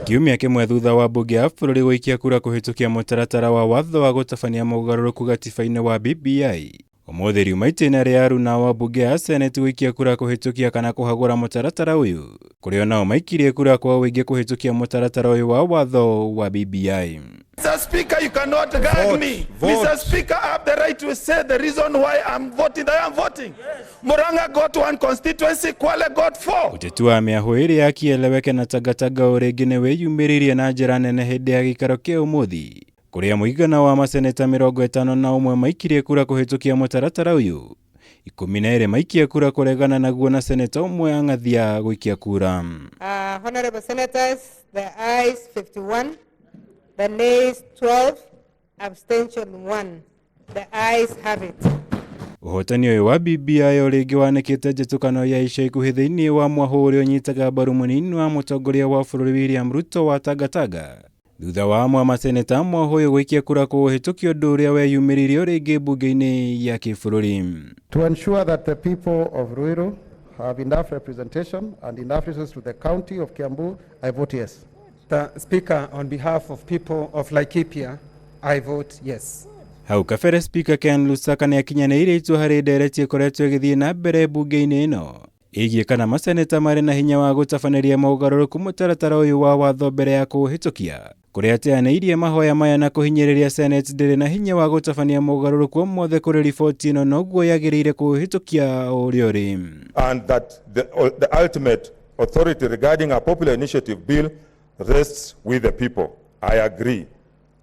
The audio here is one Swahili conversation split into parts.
Kiumia kimwe thutha wa mbunge ya bũrũri gũikia kura kuhitukia mutaratara wa watho wa gutabania mogaruruku gatiba-ini wa BBI. Ũmũthĩ riuma itĩna rĩa aruna wa mbunge ya Masenete gũikia kura kuhitukia kana kuhagũra mutaratara ũyũ, kũrĩa nao maikirie kura kwa ũingĩ kuhitukia mutaratara ũyũ wa watho wa BBI. Mr. Speaker, you cannot gag me. Mr. Speaker, I have the right to say the reason why I'm voting that I'm voting. Muranga got 1 constituency, Kwale got 4. Ũteti wa mĩahũ ĩrĩ yakieleweke na tagataga ũrĩngĩ nĩ wĩyumĩririe na njĩra nene hĩndĩ ya gĩikaro kĩa ũmũthĩ, kũrĩa mũigana wa maseneta 51 maikirie kura kuhitukia mutaratara ũyũ, 12 maikia kura kũregana naguo na seneta ũmwe ang'athia gũikia kura. Honorable senators, the ayes 51, the nays 12, abstention 1. The ayes have it. Ũhotani ũyũ wa BBI ũrĩngĩ wanĩkĩte njĩtũkano ya ica ikuhĩ thĩinĩ wa mwahũ ũrĩa ũnyitaga mbaru mũnini wa mũtongoria wa bũrũri William Ruto wa Tagataga, thutha wa amwe maseneta mwahũ ũyũ gũikia kura kũhĩtũkia ũndũ ũrĩa weyumĩririe ũrĩngĩ mbunge-inĩ ya kĩbũrũri. To ensure that the people of Ruiru have enough representation and enough resources to the county of Kiambu, I vote yes. The Speaker, on behalf of people of Laikipia, I vote yes. Hau kabere Speaker Ken Lusaka nĩ akinyanĩirie itua harĩ ndereti ĩkoretwo ĩgĩthiĩ na mbere mbunge-inĩ ĩno ĩgiĩ kana maseneta marĩ na hinya wa gũtabanĩria mogarũrũku mũtaratara ũyũ wa watho mbere ya kũũhĩtũkia, kũrĩa ateanĩirie mahoya maya na kũhinyĩrĩria Senate ndĩrĩ na hinya wa gũtabania mogarũrũku o mothe kũrĩ riboti ĩno noguo yagĩrĩire kũũhĩtũkia ũrĩa ũrĩ. And that the ultimate authority regarding a popular initiative bill rests with the people. I agree.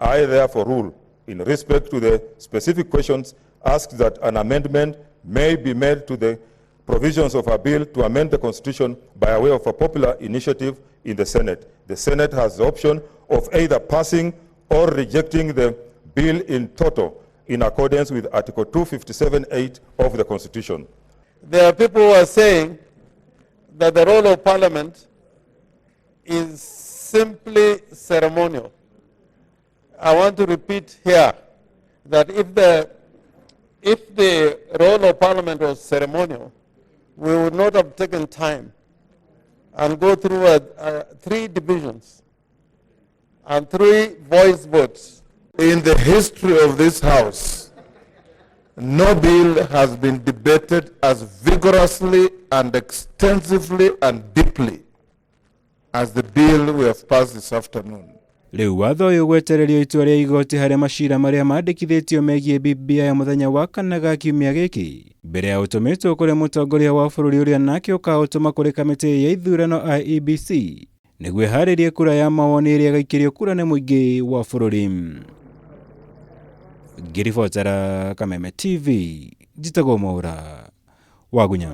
I therefore rule, in respect to the specific questions asked, that an amendment may be made to the provisions of a bill to amend the Constitution by way of a popular initiative in the Senate. The Senate has the option of either passing or rejecting the bill in toto, in accordance with Article 257(8) of the Constitution. There are people who are saying that the role of Parliament is simply ceremonial. I want to repeat here that if the role of Parliament was ceremonial, we would not have taken time and go through 3 divisions and 3 voice votes. In the history of this House, no bill has been debated as vigorously and extensively and deeply as the bill we have passed this afternoon. Rĩu watho ũyũ gwetererio itua rĩa igoti harĩ macira marĩa mandĩkithĩtio megiĩ BBI ya mũthenya wa kana ga kiumia gĩkĩ, mbere ya ũtũmĩtwo kũrĩ mũtongoria wa bũrũri ũrĩa nake ũkaũtũma kũrĩ kamĩtĩ ya ithurano IEBC nĩguo ĩharĩrie kura ya mawoni ĩrĩa ĩgaikĩrio kura nĩ mũingĩ wa bũrũri. Ngĩribotera Kameme TV, njĩtagwo Mwaura Wagunya.